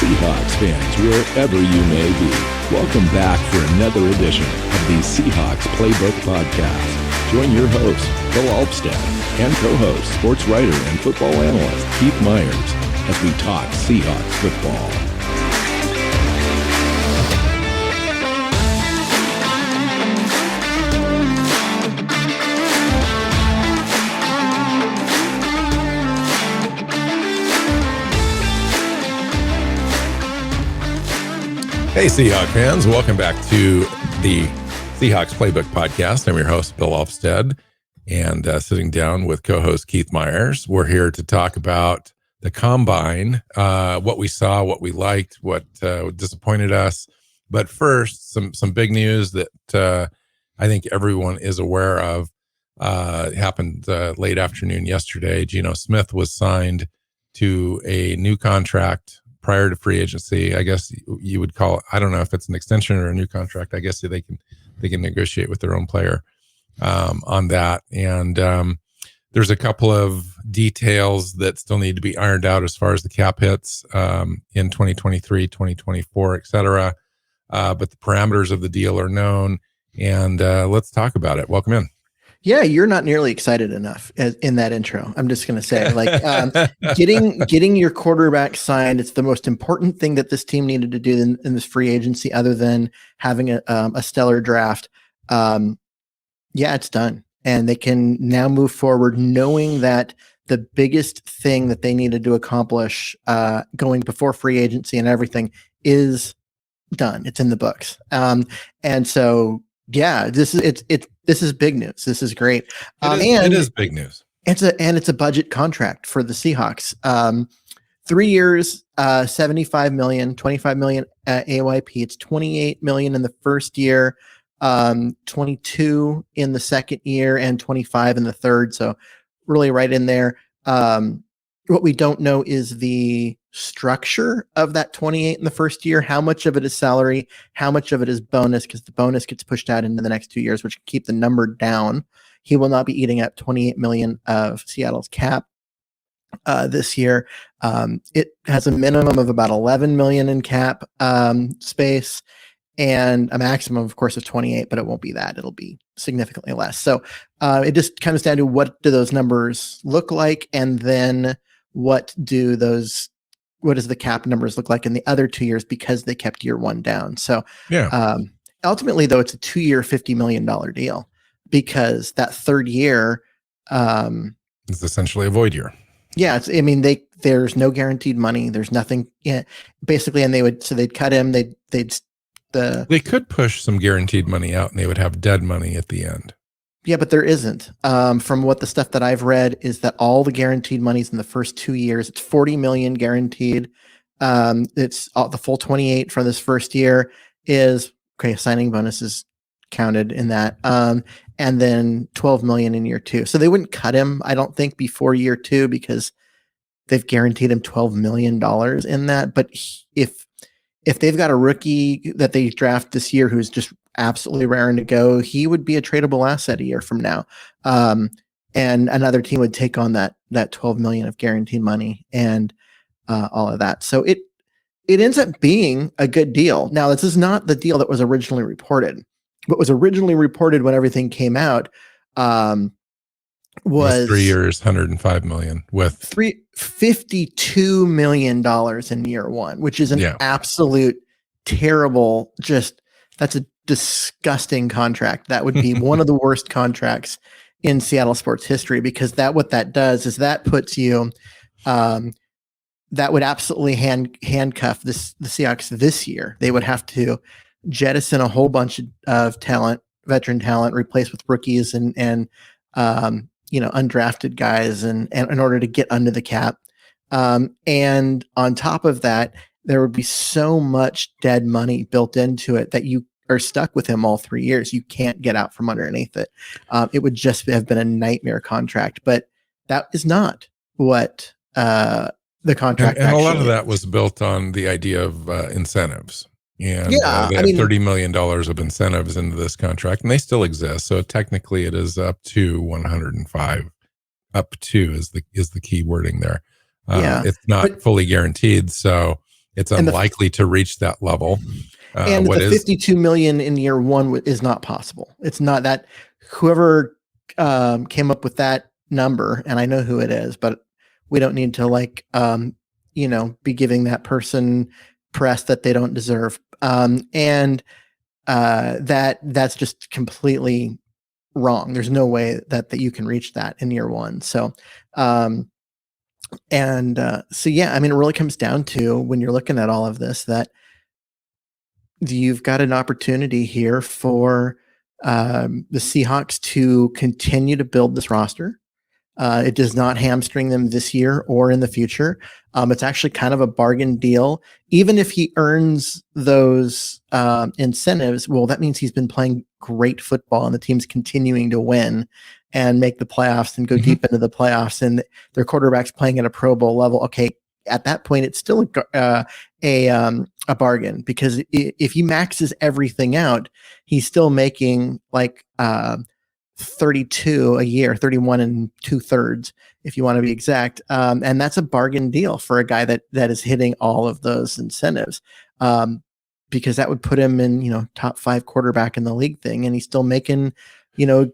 Seahawks fans, wherever you may be. Welcome back for another edition of the Seahawks Playbook podcast. Join your host, Bill Alvstad, and co-host, sports writer and football analyst, Keith Myers, as we talk Seahawks football. Hey, Seahawks fans. Welcome back to the Seahawks Playbook podcast. I'm your host, Bill Alvstad, and sitting down with co-host Keith Myers. We're here to talk about the Combine, what we saw, what we liked, what disappointed us. But first, some big news that I think everyone is aware of. It happened late afternoon yesterday. Geno Smith was signed to a new contract prior to free agency. I guess you would call it, I don't know if it's an extension or a new contract. I guess they can negotiate with their own player on that. And there's a couple of details that still need to be ironed out as far as the cap hits in 2023, 2024, et cetera. But the parameters of the deal are known, and let's talk about it. Welcome in. Yeah, you're not nearly excited enough in that intro. I'm just going to say, getting your quarterback signed, it's the most important thing that this team needed to do in this free agency, other than having a stellar draft. Yeah, it's done. And they can now move forward knowing that the biggest thing that they needed to accomplish going before free agency and everything is done. It's in the books. And so, yeah, this is big news. This is great. It is big news. It's a budget contract for the Seahawks. 3 years, $75 million, $25 million AYP. It's $28 million in the first year, 22 in the second year, and 25 in the third. So really right in there. What we don't know is the structure of that 28 in the first year. How much of it is salary? How much of it is bonus? Because the bonus gets pushed out into the next 2 years, which can keep the number down. He will not be eating up 28 million of Seattle's cap this year. It has a minimum of about 11 million in cap space, and a maximum, of course, of 28. But it won't be that. It'll be significantly less. So it just comes down to what do those numbers look like, and then what does the cap numbers look like in the other 2 years, because they kept year one down. So ultimately, though, it's a 2-year, $50 million deal, because that third year it's essentially a void year. Yeah. There's no guaranteed money. There's nothing basically. And they'd cut him. They could push some guaranteed money out, and they would have dead money at the end. Yeah, but there isn't. From what the stuff that I've read is that all the guaranteed money's in the first 2 years. It's $40 million guaranteed. It's the full 28 for this first year is okay. Signing bonus is counted in that. And then 12 million in year two. So they wouldn't cut him, I don't think, before year two, because they've guaranteed him $12 million in that. But if they've got a rookie that they draft this year who's just absolutely raring to go, he would be a tradable asset a year from now. And another team would take on that 12 million of guaranteed money and all of that. So it ends up being a good deal. Now, this is not the deal that was originally reported. What was originally reported when everything came out was 3 years, 105 million with $52 million in year one, which is an absolute terrible, that's a disgusting contract. That would be one of the worst contracts in Seattle sports history, because what that does is that puts you, that would absolutely handcuff the Seahawks this year. They would have to jettison a whole bunch of talent, veteran talent, replace with rookies and undrafted guys, and in order to get under the cap. And on top of that, there would be so much dead money built into it that you are stuck with him all 3 years. You can't get out from underneath it. It would just have been a nightmare contract, but that is not what the contract. And a lot of that was built on the idea of incentives. And they have $30 million of incentives into this contract, and they still exist. So technically it is up to 105. Up to is the key wording there. It's not fully guaranteed. So it's And unlikely to reach that level. and What the is 52 million in year one is not possible. It's not that whoever came up with that number, and I know who it is, but we don't need to be giving that person press that they don't deserve. And that's just completely wrong. There's no way that you can reach that in year one. So, yeah, I mean, it really comes down to, when you're looking at all of this, that you've got an opportunity here for the Seahawks to continue to build this roster. It does not hamstring them this year or in the future. It's actually kind of a bargain deal. Even if he earns those incentives, well, that means he's been playing great football and the team's continuing to win and make the playoffs and go deep into the playoffs, and their quarterback's playing at a Pro Bowl level. Okay, at that point, it's still a bargain, because if he maxes everything out, he's still making like 32 a year, 31 and 2/3, if you want to be exact. And that's a bargain deal for a guy that is hitting all of those incentives. Because that would put him in, top 5 quarterback in the league thing. And he's still making,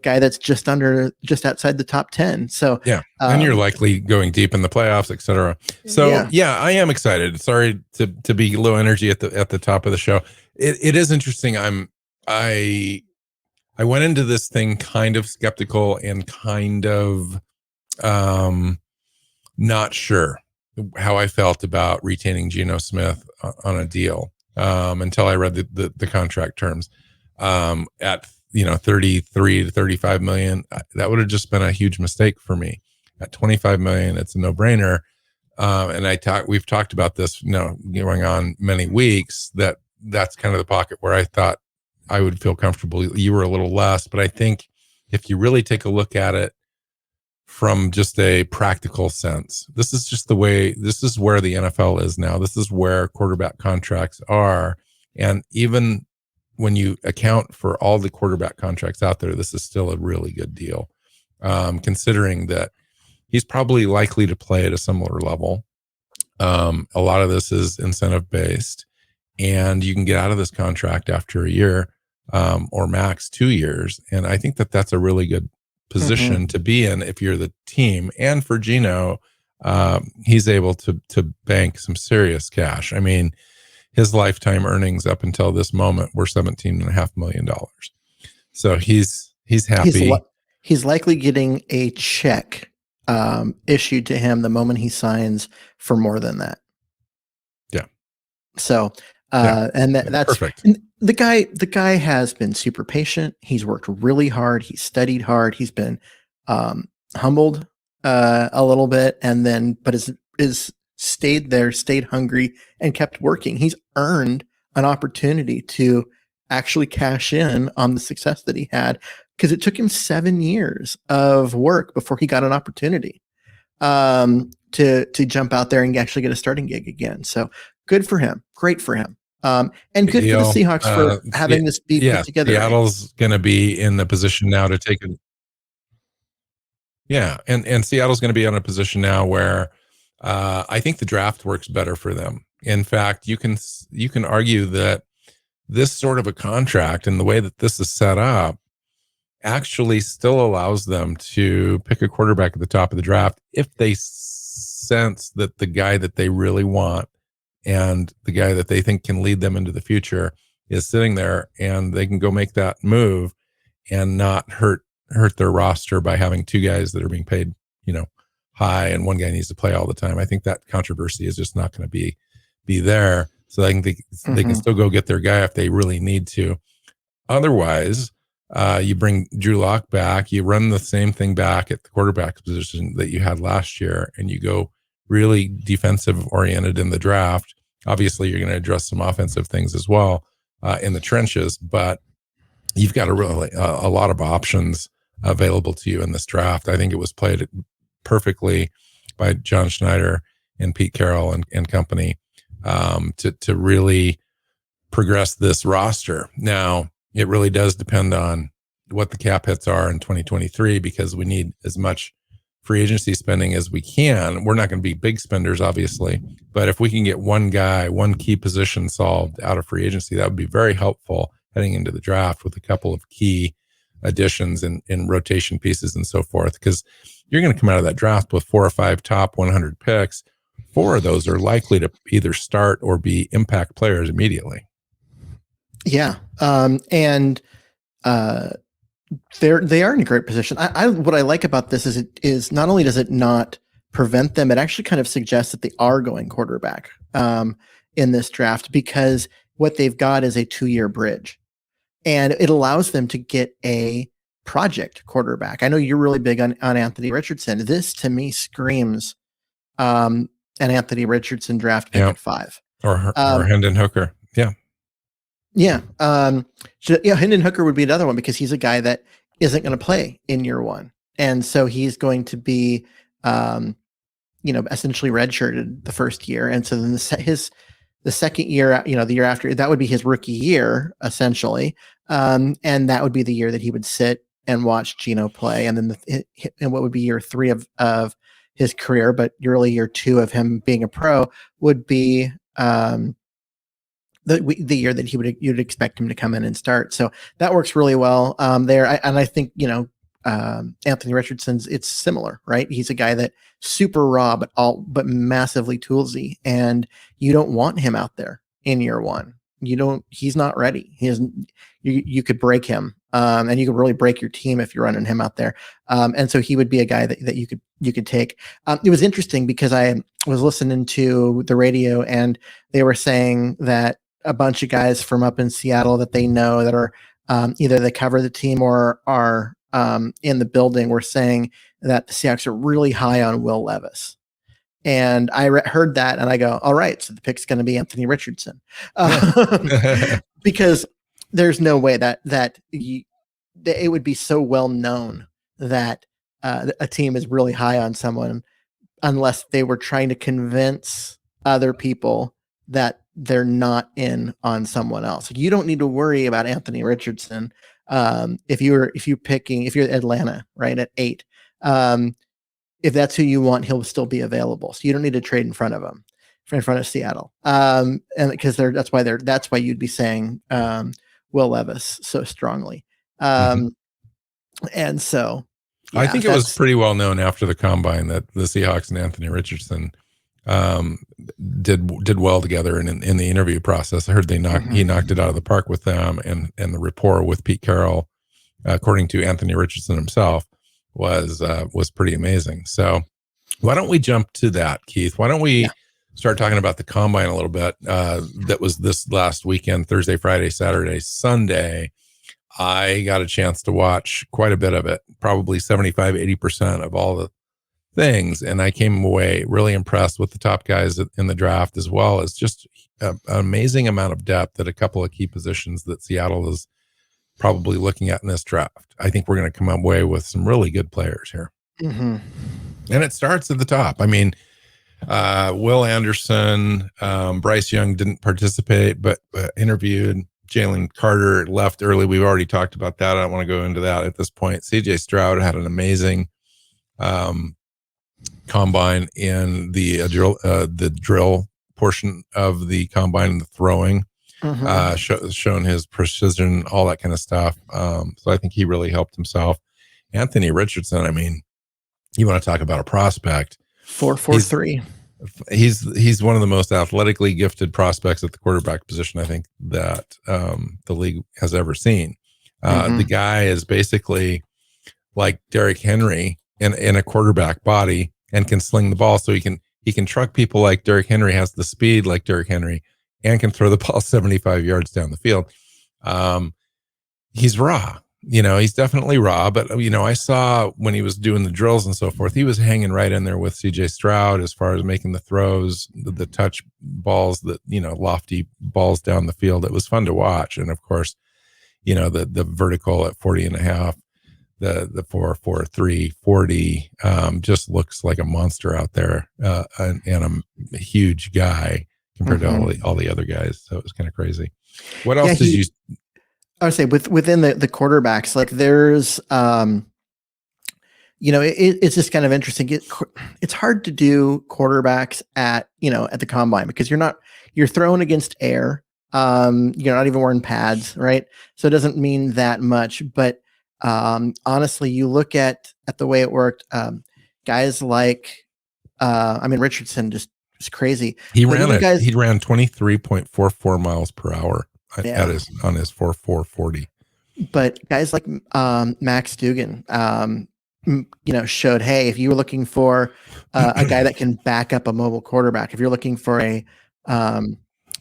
guy that's just outside the top 10. So, yeah. And you're likely going deep in the playoffs, et cetera. So yeah, I am excited. Sorry to be low energy at the top of the show. It is interesting. I went into this thing kind of skeptical and kind of not sure how I felt about retaining Geno Smith on a deal until I read the contract terms at 33 to 35 million. That would have just been a huge mistake for me. At 25 million, it's a no-brainer. And we've talked about this, going on many weeks, that's kind of the pocket where I thought I would feel comfortable. You were a little less, but I think if you really take a look at it from just a practical sense, this is where the NFL is now. This is where quarterback contracts are. And even when you account for all the quarterback contracts out there, this is still a really good deal, considering that he's probably likely to play at a similar level. A lot of this is incentive based, and you can get out of this contract after a year, or max 2 years. And I think that's a really good position to be in if you're the team. And for Geno, he's able to bank some serious cash. I mean, his lifetime earnings up until this moment were $17.5 million. So he's happy. He's likely getting a check issued to him the moment he signs for more than that. Yeah. So, that's perfect. The guy has been super patient. He's worked really hard. He's studied hard. He's been humbled a little bit, and then, but is stayed hungry and kept working. He's earned an opportunity to actually cash in on the success that he had, because it took him 7 years of work before he got an opportunity to jump out there and actually get a starting gig again. So good for him. Great for him. And good for the Seahawks for having this be put together. Seattle's going to be in the position now to take it. Yeah. And Seattle's going to be in a position now where I think the draft works better for them. In fact, you can argue that this sort of a contract and the way that this is set up actually still allows them to pick a quarterback at the top of the draft if they sense that the guy that they really want and the guy that they think can lead them into the future is sitting there, and they can go make that move and not hurt their roster by having 2 guys that are being paid, high, and one guy needs to play all the time. I think that controversy is just not going to be there. So they can still go get their guy if they really need to. Otherwise, you bring Drew Lock back, you run the same thing back at the quarterback position that you had last year, and you go really defensive oriented in the draft. Obviously, you're going to address some offensive things as well in the trenches, but you've got a lot of options available to you in this draft. I think it was played perfectly by John Schneider and Pete Carroll and company to really progress this roster. Now, it really does depend on what the cap hits are in 2023, because we need as much free agency spending as we can. We're not going to be big spenders, obviously, but if we can get one guy, one key position solved out of free agency, that would be very helpful heading into the draft with a couple of key additions and rotation pieces and so forth. Because you're going to come out of that draft with 4 or 5 top 100 picks. 4 of those are likely to either start or be impact players immediately. Yeah. And they are in a great position. What I like about this is it is not only does it not prevent them, it actually kind of suggests that they are going quarterback in this draft, because what they've got is a 2-year bridge, and it allows them to get a project quarterback. I know you're really big on Anthony Richardson. This to me screams an Anthony Richardson draft pick at 5. Or Hendon Hooker. Yeah. Yeah. Hendon Hooker would be another one, because he's a guy that isn't going to play in year 1. And so he's going to be, essentially redshirted the first year. And so then the second year, the year after, that would be his rookie year, essentially. And that would be the year that he would sit and watch Geno play. And then and what would be year 3 of his career, but really year 2 of him being a pro would be, the year that you'd expect him to come in and start. So that works really well there. I think, Anthony Richardson's, it's similar, right? He's a guy that super raw, but massively toolsy, and you don't want him out there in year 1. He's not ready. You could break him, and you could really break your team if you're running him out there. And so he would be a guy that you could take. It was interesting because I was listening to the radio, and they were saying that a bunch of guys from up in Seattle that they know that are either they cover the team or are in the building were saying that the Seahawks are really high on Will Levis. And I heard that and I go, all right, so the pick's going to be Anthony Richardson. Because there's no way that it would be so well known that a team is really high on someone unless they were trying to convince other people that they're not in on someone else. You don't need to worry about Anthony Richardson if you're Atlanta, right, at 8. If that's who you want, he'll still be available. So you don't need to trade in front of him, in front of Seattle. And because that's why you'd be saying Will Levis so strongly. And so yeah, I think it was pretty well known after the combine that the Seahawks and Anthony Richardson did well together in the interview process. I heard he knocked it out of the park with them, and the rapport with Pete Carroll, according to Anthony Richardson himself, was pretty amazing. So why don't we jump to that, Keith? Why don't we start talking about the combine a little bit? That was this last weekend, Thursday, Friday, Saturday, Sunday. I got a chance to watch quite a bit of it, probably 75-80% of all the things, and I came away really impressed with the top guys in the draft, as well as just an amazing amount of depth at a couple of key positions that Seattle is probably looking at in this draft. I think we're going to come away with some really good players here. And it starts at the top. I mean, Will Anderson, Bryce Young didn't participate, but interviewed. Jalen Carter left early. We've already talked about that. I don't want to go into that at this point. CJ Stroud had an amazing combine in the drill portion of the combine and the throwing, shown his precision, all that kind of stuff. So I think he really helped himself. Anthony Richardson, I mean, you want to talk about a prospect. 4.43. He's one of the most athletically gifted prospects at the quarterback position, I think, that the league has ever seen. The guy is basically like Derrick Henry in a quarterback body, and can sling the ball. So he can truck people like Derrick Henry, has the speed like Derrick Henry, and can throw the ball 75 yards down the field. He's raw. He's definitely raw, but I saw when he was doing the drills and so forth, he was hanging right in there with CJ Stroud as far as making the throws, the touch balls, lofty balls down the field. It was fun to watch. And of course, the vertical at 40.5, the 4.43 40 just looks like a monster out there, and a huge guy compared to all the other guys. So it was kind of crazy. What else did you? I would say within the quarterbacks, like there's it's just kind of interesting. It's hard to do quarterbacks at the combine because you're throwing against air. You're not even wearing pads, right? So it doesn't mean that much. But honestly, you look at the way it worked. Guys like, Richardson just was crazy. He ran 23.44 miles per hour on his 4.40. But guys like Max Dugan, showed, hey, if you were looking for a guy that can back up a mobile quarterback, if you're looking for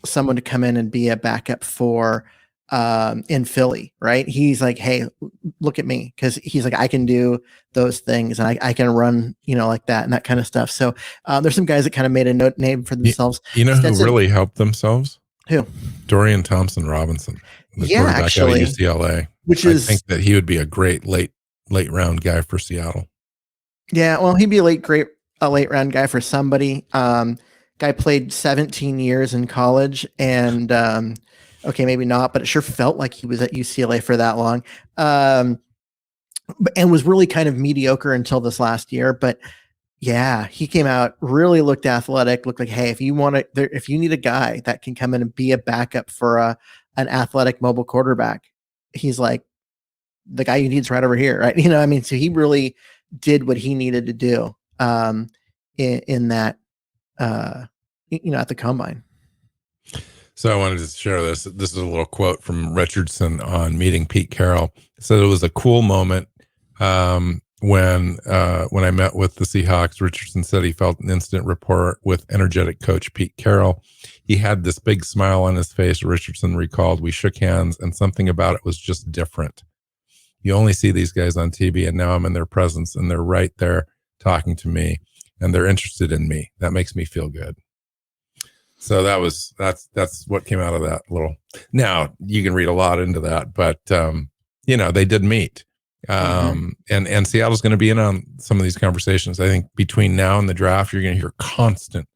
someone to come in and be a backup for in Philly, right? He's like, hey, look at me, because he's like, I can do those things, and I can run, like that and that kind of stuff. So there's some guys that kind of made a name for themselves. Who really helped themselves? Who? Dorian Thompson-Robinson, the quarterback actually, out of UCLA. I think that he would be a great late round guy for Seattle. Yeah, well, he'd be a late round guy for somebody. Guy played 17 years in college, and okay, maybe not, but it sure felt like he was at UCLA for that long. And was really kind of mediocre until this last year. But yeah, he came out, really looked athletic, looked like, hey, if you need a guy that can come in and be a backup for an athletic mobile quarterback, he's like, the guy you need is right over here, right? So he really did what he needed to do in that, at the combine. So I wanted to share this. This is a little quote from Richardson on meeting Pete Carroll. It said it was a cool moment when I met with the Seahawks. Richardson said he felt an instant rapport with energetic coach Pete Carroll. He had this big smile on his face. Richardson recalled, we shook hands, and something about it was just different. You only see these guys on TV, and now I'm in their presence, and they're right there talking to me, and they're interested in me. That makes me feel good. So that's what came out of that little. Now you can read a lot into that, but they did meet, and Seattle's going to be in on some of these conversations. I think between now and the draft, you're going to hear constant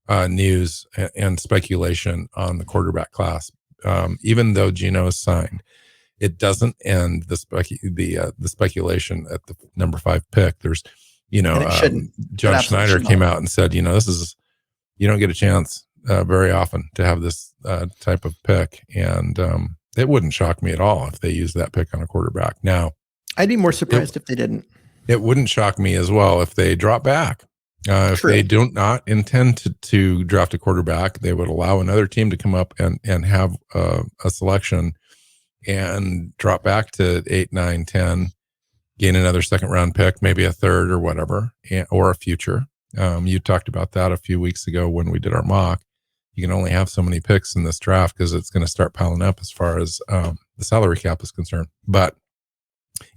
news and speculation on the quarterback class. Even though Geno is signed, it doesn't end the speculation at the number 5 pick. There's, John Schneider came out and said, this is, you don't get a chance very often to have this type of pick. And it wouldn't shock me at all if they used that pick on a quarterback. Now, I'd be more surprised if they didn't. It wouldn't shock me as well if they drop back. If they do not intend to draft a quarterback, they would allow another team to come up and have a selection and drop back to 8, 9, 10, gain another second round pick, maybe a third or whatever, or a future. You talked about that a few weeks ago when we did our mock. You can only have so many picks in this draft because it's going to start piling up as far as the salary cap is concerned.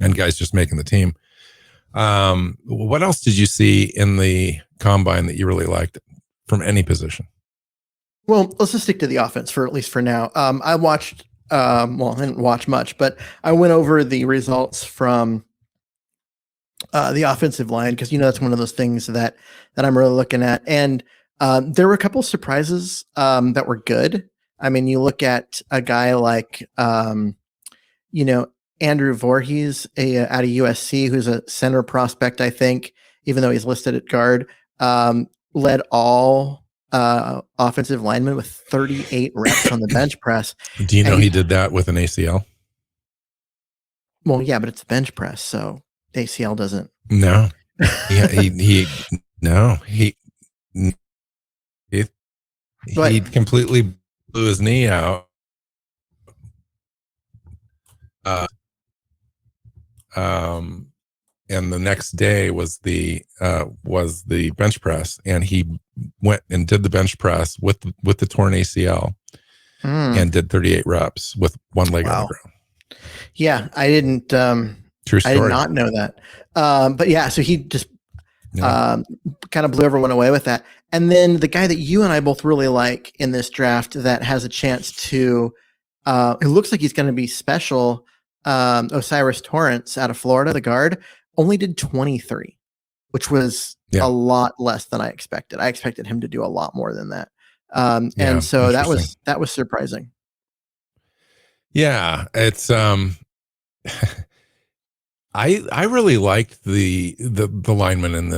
And guys just making the team. What else did you see in the combine that you really liked from any position? Well, let's just stick to the offense for at least for now. I watched, I didn't watch much, but I went over the results from the offensive line because that's one of those things that I'm really looking at. And there were a couple of surprises that were good. I mean, you look at a guy like Andrew Voorhees out of USC, who's a center prospect, I think, even though he's listed at guard, led all offensive linemen with 38 reps on the bench press. Do you know he did that with an ACL? Well, yeah, but it's a bench press, so ACL doesn't. No, he completely blew his knee out. And the next day was the bench press, and he went and did the bench press with the torn ACL and did 38 reps with one leg on the ground. Yeah, I didn't. True story. I did not know that. But yeah, so he just kind of blew everyone away with that. And then the guy that you and I both really like in this draft that has a chance to, it looks like he's going to be special. Osiris Torrance out of Florida, the guard, only did 23, which was a lot less than I expected. I expected him to do a lot more than that. And so that was surprising. Yeah, it's I really liked the linemen in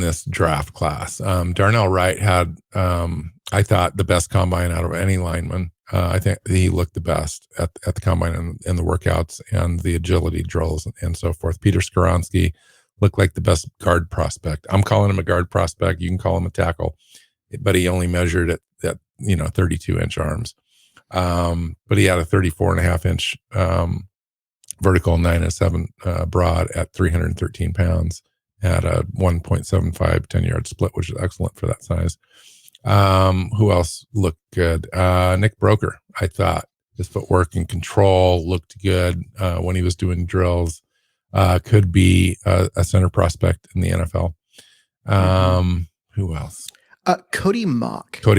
this draft class. Darnell Wright had I thought the best combine out of any lineman. I think he looked the best at the combine and the workouts and the agility drills and so forth. Peter Skoronski looked like the best guard prospect. I'm calling him a guard prospect. You can call him a tackle, but he only measured at 32-inch arms. But he had a 34.5-inch vertical, 9.7 broad at 313 pounds, had a 1.75 10-yard split, which is excellent for that size. Who else looked good? Nick Broker, I thought his footwork and control looked good when he was doing drills. Could be a center prospect in the NFL. Who else? Cody Mock. Yeah. He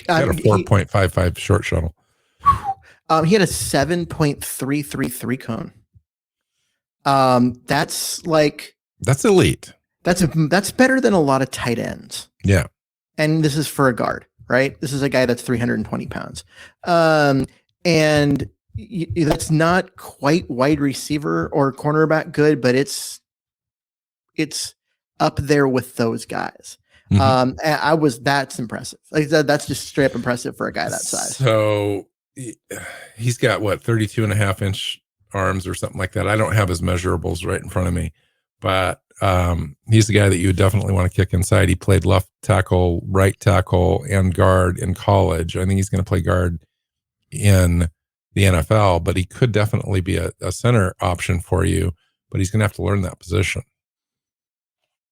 had a 4.55 short shuttle. He had a 7.333 cone. That's elite. That's better than a lot of tight ends. Yeah. And this is for a guard, right? This is a guy that's 320 pounds. And that's not quite wide receiver or cornerback good, but it's up there with those guys. Mm-hmm. That's impressive. Like that's just straight up impressive for a guy that size. So he's got 32.5-inch arms or something like that. I don't have his measurables right in front of me, but he's the guy that you would definitely want to kick inside. He played left tackle, right tackle, and guard in college. I think he's going to play guard in the NFL, but he could definitely be a center option for you, but he's going to have to learn that position.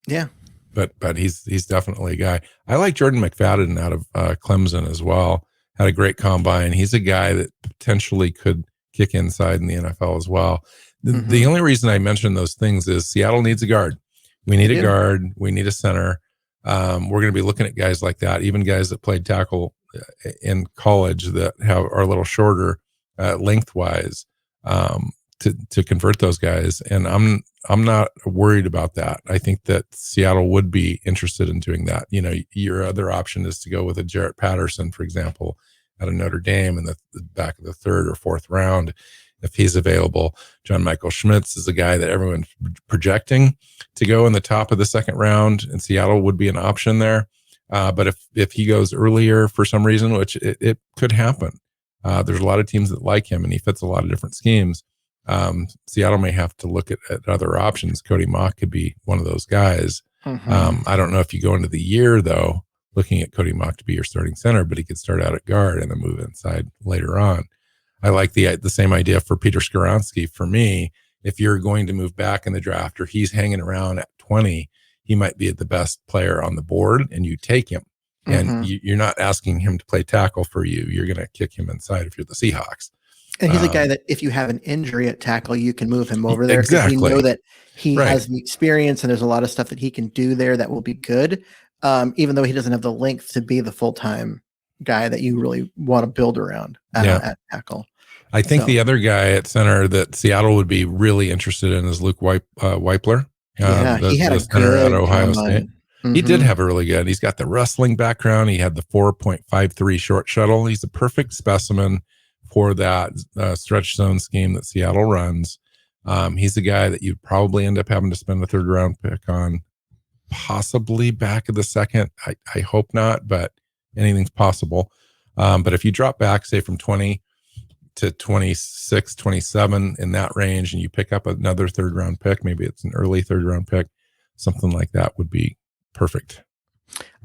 Yeah. But he's definitely a guy. I like Jordan McFadden out of Clemson as well. Had a great combine. He's a guy that potentially could kick inside in the NFL as well. The only reason I mention those things is Seattle needs a guard. We need a guard. We need a center. We're going to be looking at guys like that, even guys that played tackle in college that are a little shorter lengthwise to convert those guys. And I'm not worried about that. I think that Seattle would be interested in doing that. Your other option is to go with a Jarrett Patterson, for example, out of Notre Dame in the back of the third or fourth round, if he's available. John Michael Schmitz is a guy that everyone's projecting to go in the top of the second round, and Seattle would be an option there. But if he goes earlier for some reason, which it could happen, there's a lot of teams that like him and he fits a lot of different schemes. Seattle may have to look at other options. Cody Mock could be one of those guys. I don't know if you go into the year though, looking at Cody Mock to be your starting center, but he could start out at guard and then move inside later on. I like the same idea for Peter Skoronski. For me, if you're going to move back in the draft or he's hanging around at 20, he might be the best player on the board and you take him. And you're not asking him to play tackle for you. You're going to kick him inside if you're the Seahawks. And he's a guy that if you have an injury at tackle, you can move him over there. Exactly. You know that he has the experience and there's a lot of stuff that he can do there that will be good, even though he doesn't have the length to be the full-time guy that you really want to build around at tackle. I think the other guy at center that Seattle would be really interested in is Luke Weipler. He had a center at Ohio State. Mm-hmm. He did have a really good. He's got the wrestling background. He had the 4.53 short shuttle. He's a perfect specimen for that stretch zone scheme that Seattle runs. He's a guy that you'd probably end up having to spend a third round pick on, possibly back of the second. I hope not, but anything's possible. But if you drop back, say from 20 to 26, 27 in that range, and you pick up another third round pick, maybe it's an early third round pick, something like that would be perfect.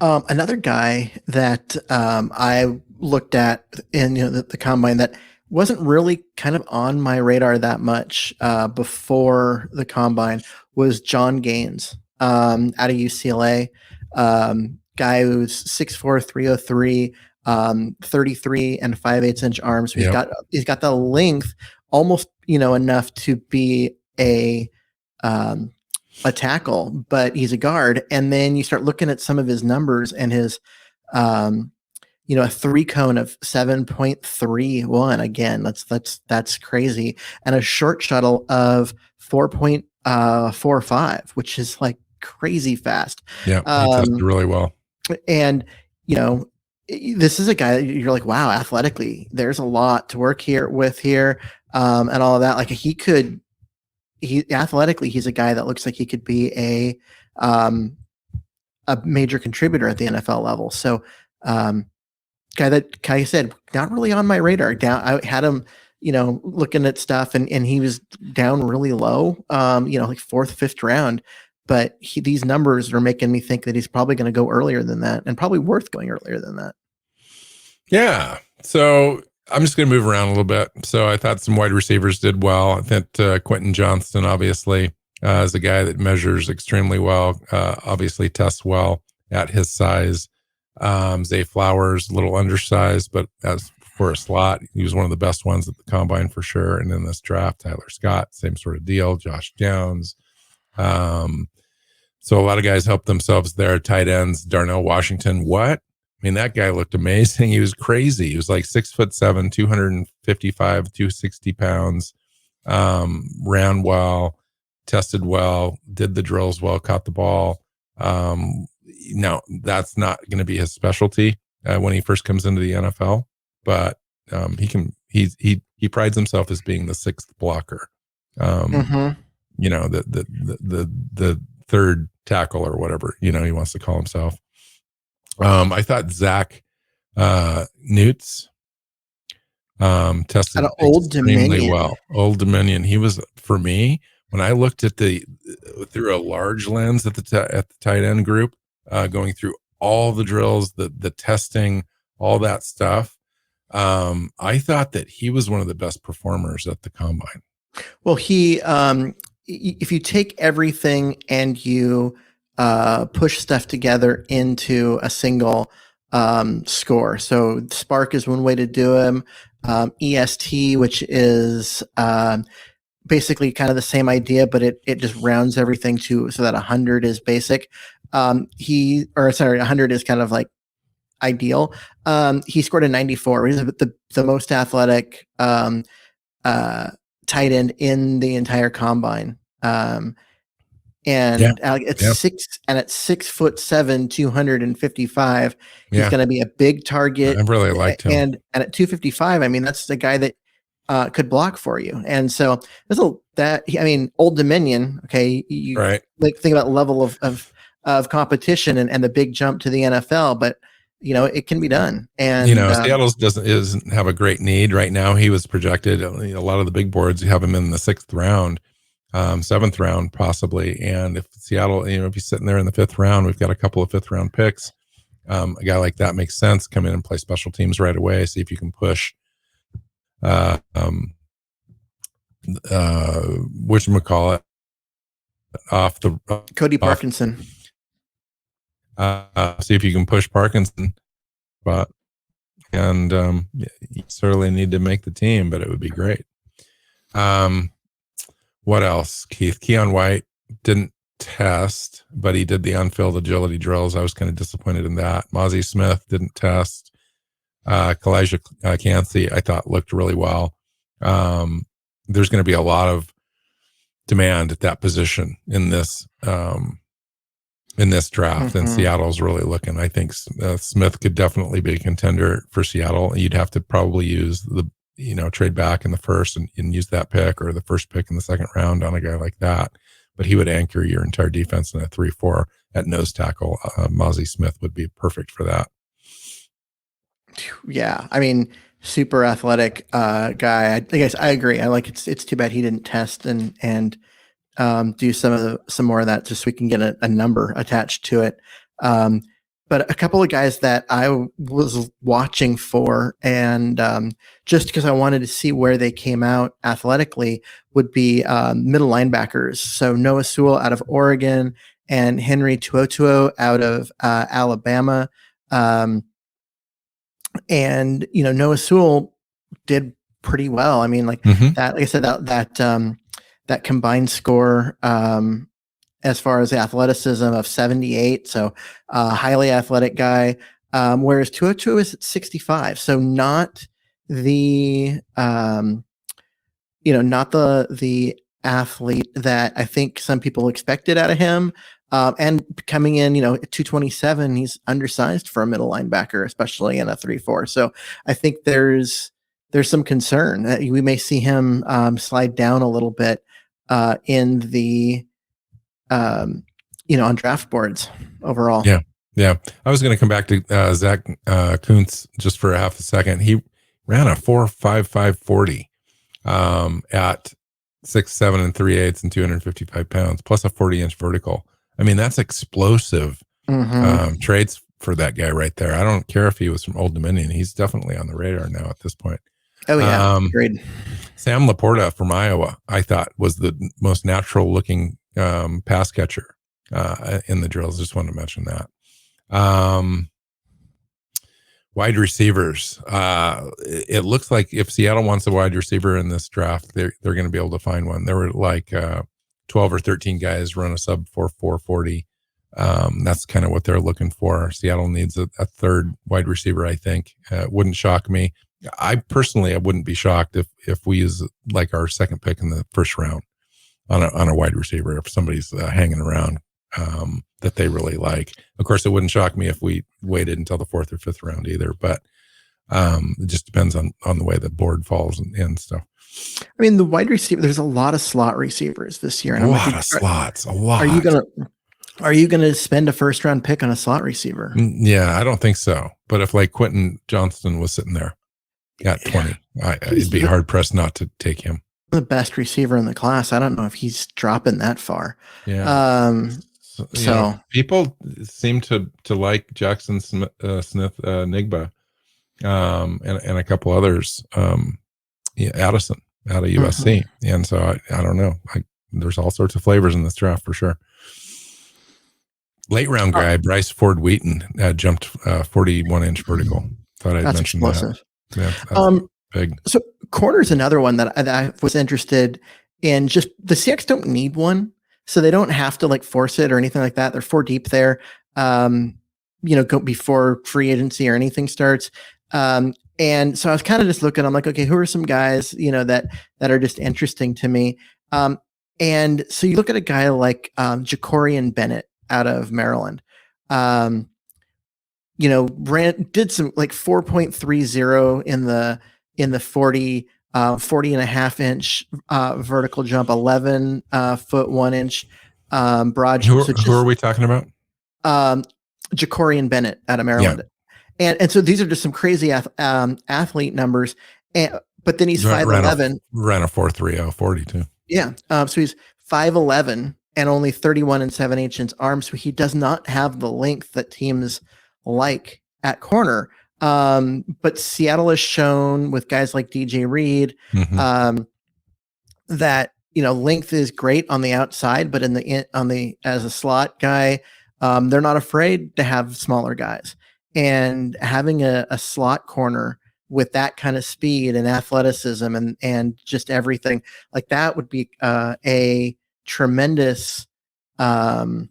Another guy that I looked at in the combine that wasn't really kind of on my radar that much before the combine was John Gaines out of UCLA. Guy who's 6'4", 303, 33 and 5/8 inch arms. So he's got the length almost enough to be a tackle, but he's a guard. And then you start looking at some of his numbers and his a 3 cone of 7.31. Again, that's crazy. And a short shuttle of 4.45, which is like crazy fast. Yeah, he tested really well. And this is a guy that you're like, wow, athletically, there's a lot to work with here, and all of that. Like he could he athletically, he's a guy that looks like he could be a major contributor at the NFL level. So, guy that, like I said, not really on my radar. Down, I had him, looking at stuff, and he was down really low, like fourth, fifth round. But these numbers are making me think that he's probably going to go earlier than that, and probably worth going earlier than that. Yeah. So I'm just going to move around a little bit. So I thought some wide receivers did well. I think Quentin Johnston, obviously, is a guy that measures extremely well, obviously tests well at his size. Zay Flowers, a little undersized, but as for a slot, he was one of the best ones at the combine for sure. And in this draft, Tyler Scott, same sort of deal. Josh Jones. So a lot of guys helped themselves there. Tight ends, Darnell Washington. What? I mean, that guy looked amazing. He was crazy. He was like 6'7", 255, 260 pounds. Ran well, tested well, did the drills well, caught the ball. Now that's not going to be his specialty when he first comes into the NFL, but he prides himself as being the sixth blocker. The third tackle or whatever, he wants to call himself. I thought Zach Newts tested Old extremely Dominion. well. Old Dominion. He was, for me, when I looked at through a large lens at the tight end group, going through all the drills, the testing, all that stuff, I thought that he was one of the best performers at the combine. Well, he, if you take everything and you push stuff together into a single score. So Spark is one way to do him. EST, which is basically kind of the same idea, but it just rounds everything so that 100 is basic. 100 is kind of like ideal. He scored a 94. He's the most athletic tight end in the entire combine. At 6'7", 255, he's going to be a big target. I really liked him. And at 255, I mean, that's the guy that could block for you. And so Old Dominion. Okay, you right. Like think about level of competition and the big jump to the NFL, but it can be done. And Seattle doesn't have a great need right now. He was projected. A lot of the big boards have him in the 6th round. 7th round possibly, and if Seattle, if he's sitting there in the 5th round, we've got a couple of 5th round picks. A guy like that makes sense. Come in and play special teams right away. See if you can push whatchamacallit off the Cody Parkinson. See if you can push Parkinson, but and you certainly need to make the team, but it would be great. What else, Keith? Keon White didn't test, but he did the unfilled agility drills. I was kind of disappointed in that. Mozzie Smith didn't test. Kalijah Cansey, I thought, looked really well. There's going to be a lot of demand at that position in this draft, and Seattle's really looking. I think Smith could definitely be a contender for Seattle. You'd have to probably use trade back in the first and use that pick, or the first pick in the 2nd round on a guy like that. But he would anchor your entire defense in a 3-4 at nose tackle. Mozzie Smith would be perfect for that. Yeah, I mean, super athletic guy. I guess I agree. I like it's too bad he didn't test and do some more of that just so we can get a number attached to it. But a couple of guys that I was watching for, and just because I wanted to see where they came out athletically, would be middle linebackers. So Noah Sewell out of Oregon and Henry Tuotuo out of Alabama. And Noah Sewell did pretty well. I mean, that. Like I said, that combined score, as far as the athleticism, of 78, so highly athletic guy. Whereas Tuotuo is at 65, so not the not the athlete that I think some people expected out of him. And coming in, at 227, he's undersized for a middle linebacker, especially in a 3-4. So I think there's some concern that we may see him slide down a little bit. in the on draft boards overall. Yeah. I was going to come back to Zach Kuntz just for a half a second. He ran a 4.5540 at 6'7" 3/8" and 255 pounds, plus a 40-inch vertical. I mean, that's explosive traits for that guy right there. I don't care if he was from Old Dominion. He's definitely on the radar now at this point. Oh, yeah. Agreed. Sam Laporta from Iowa, I thought, was the most natural looking pass catcher in the drills. Just wanted to mention that. Wide receivers. It looks like if Seattle wants a wide receiver in this draft, they're going to be able to find one. There were like 12 or 13 guys run a sub 4.40. That's kind of what they're looking for. Seattle needs a third wide receiver, I think. Wouldn't shock me. I wouldn't be shocked if we use like our second pick in the first round on a wide receiver, if somebody's hanging around that they really like. Of course, it wouldn't shock me if we waited until the fourth or fifth round either, but it just depends on the way the board falls and stuff. I mean, the wide receiver, there's a lot of slot receivers this year. And a lot of slots. Are you gonna spend a first round pick on a slot receiver? Yeah, I don't think so. But if like Quentin Johnston was sitting there at 20, it'd be hard pressed not to take him. The best receiver in the class. I don't know if he's dropping that far. Yeah. So people seem to like Jackson Smith, Nigba, and a couple others. Addison out of USC, and so I don't know. There's all sorts of flavors in this draft for sure. Late round guy Bryce Ford Wheaton jumped 41-inch vertical. Thought I'd mention explosive. That. Yeah, big. So corner's another one that I was interested in. Just the Seahawks don't need one, so they don't have to like force it or anything like that. They're 4 deep there. Go before free agency or anything starts. And so I was kind of just looking. I'm like, okay, who are some guys that are just interesting to me? And so you look at a guy like Jacorian Bennett out of Maryland. Did some like 4.30 in the 40 and a half inch vertical jump, 11 foot 1 inch broad jump. Who are we talking about? Jacorian Bennett out of Maryland. Yeah. And so these are just some crazy athlete numbers. But then he's 5'11". Ran a 4.30 40 too. Yeah. So he's 5'11" and only 31 and 7/8 inch arms. So he does not have the length that teams like at corner. But Seattle has shown with guys like DJ Reed that length is great on the outside, but as a slot guy, they're not afraid to have smaller guys. And having a slot corner with that kind of speed and athleticism and just everything like that would be a tremendous get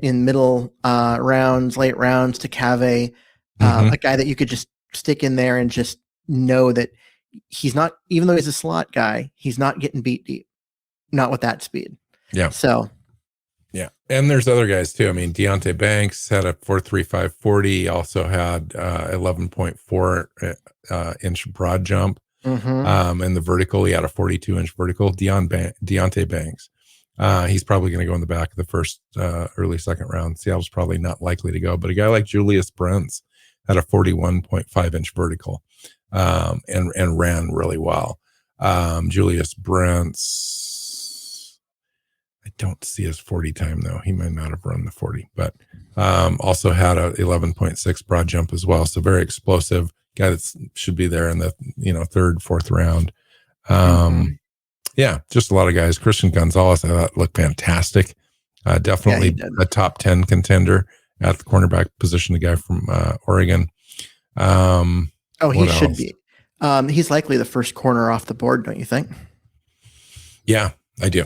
in middle rounds, late rounds to Cave, a guy that you could just stick in there and just know that he's not, even though he's a slot guy, he's not getting beat deep, not with that speed. Yeah. So. Yeah. And there's other guys too. I mean, Deonte Banks had a 4.35 40, also had 11.4 inch broad jump. And the vertical, he had a 42-inch vertical. Deonte Banks. He's probably going to go in the back of the first, early second round. Seattle's probably not likely to go, but a guy like Julius Brents had a 41.5-inch vertical, and ran really well. Julius Brents, I don't see his 40 time though. He might not have run the 40, but also had a 11.6 broad jump as well. So very explosive guy that should be there in the third, fourth round. Yeah, just a lot of guys. Christian Gonzalez, I thought looked fantastic. Definitely a top 10 contender at the cornerback position. The guy from Oregon. He should be. He's likely the first corner off the board, don't you think? Yeah, I do.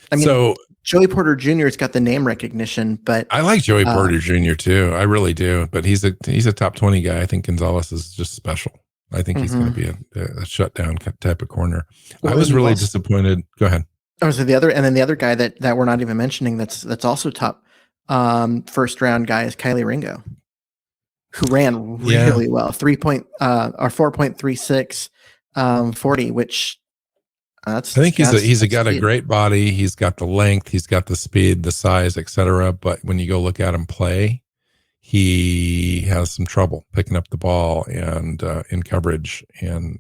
I mean, so Joey Porter Jr. has got the name recognition, but I like Joey Porter Jr. too. I really do. But he's a top 20 guy. I think Gonzalez is just special. I think he's going to be a shutdown type of corner. Well, I was really disappointed. Go ahead. Oh, so the other guy that we're not even mentioning that's also top first round guy is Kylie Ringo, who ran really well, 4.36 40, which That's I think he's that's got a speed. great body. He's got the length, he's got the speed, the size, etc. But when you go look at him play, he has some trouble picking up the ball and in coverage. And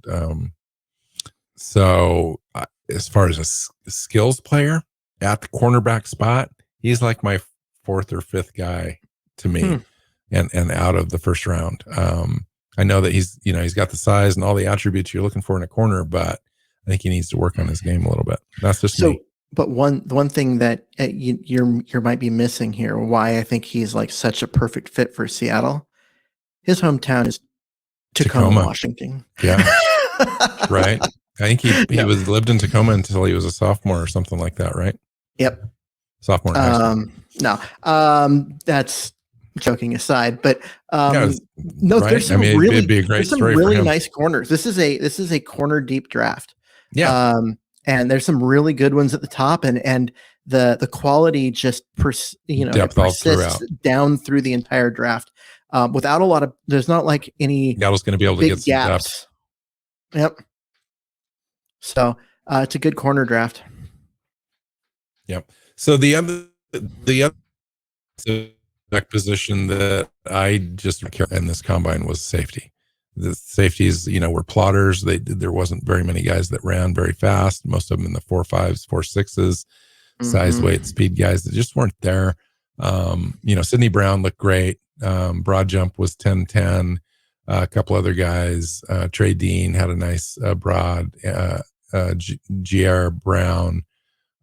so, as far as a skills player at the cornerback spot, he's like my fourth or fifth guy to me, and out of the first round. I know that he's got the size and all the attributes you're looking for in a corner, but I think he needs to work on his game a little bit. That's just me. But one thing that you might be missing here, why I think he's like such a perfect fit for Seattle, his hometown is Tacoma, Washington. Yeah, right. I think he lived in Tacoma until he was a sophomore or something like that, right? Yep. Sophomore in high school. No, that's joking aside, but Right? there's some it'd be a great story for him. Nice corners. This is a corner deep draft. Yeah. And there's some really good ones at the top, and the quality just persists down through the entire draft. Without a lot of, there's not like any Seattle's going to be able to get some gaps. Depth. Yep. So it's a good corner draft. Yep. So the other position that I just care in this combine was safety. The safeties, were plotters. There wasn't very many guys that ran very fast. Most of them in the 4.5s, 4.6s, size, weight, speed guys that just weren't there. Sidney Brown looked great. Broad jump was 10-10. A couple other guys. Trey Dean had a nice broad. G.R. Brown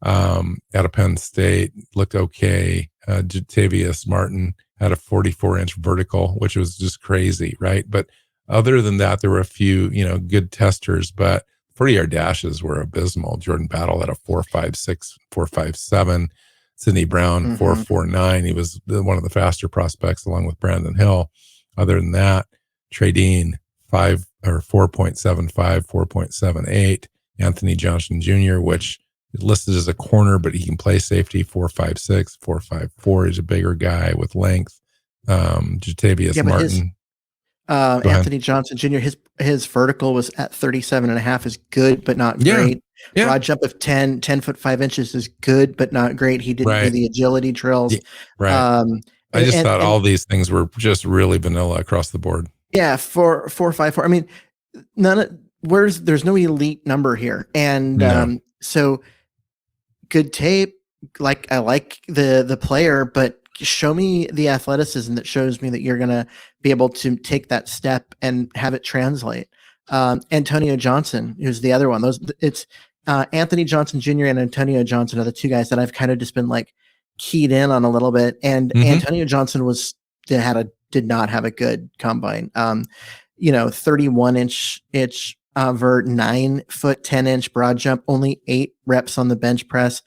out of Penn State looked okay. Jatavius Martin had a 44-inch vertical, which was just crazy, right? But other than that, there were a few, good testers, but 40-yard dashes were abysmal. Jordan Battle had a 4.56, 4.57. Sidney Brown, 4.49. He was one of the faster prospects along with Brandon Hill. Other than that, Trey Dean, 4.75, 4.78. Anthony Johnson Jr., which is listed as a corner, but he can play safety, 4.56, 4.54. He's a bigger guy with length. Jatavius Martin. Anthony Johnson Jr., his vertical was at 37.5 is good, but not great. Yeah. Broad jump of 10 foot 5 inches is good, but not great. He didn't do the agility drills. Right. I just thought all these things were just really vanilla across the board. Yeah. 4.54. I mean, there's no elite number here. And so good tape. Like I like the player, but show me the athleticism that shows me that you're going to be able to take that step and have it translate. Antonio Johnson, who's the other one. It's Anthony Johnson Jr. and Antonio Johnson are the two guys that I've kind of just been like keyed in on a little bit. And Antonio Johnson did not have a good combine. 31-inch vert, 9 foot 10-inch broad jump, only 8 reps on the bench press.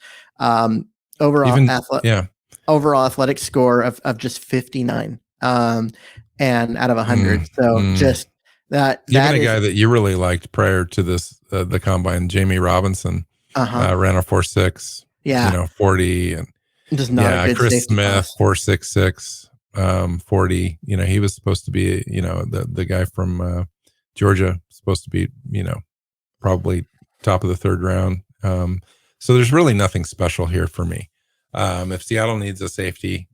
Overall athletic score of just 59 and out of 100. Just that even a guy that you really liked prior to this the combine, Jamie Robinson, ran a 4.6 40, and just not a good Chris Smith class. 4.66 40. He was supposed to be the guy from Georgia, supposed to be probably top of the third round. So there's really nothing special here for me. If Seattle needs a safety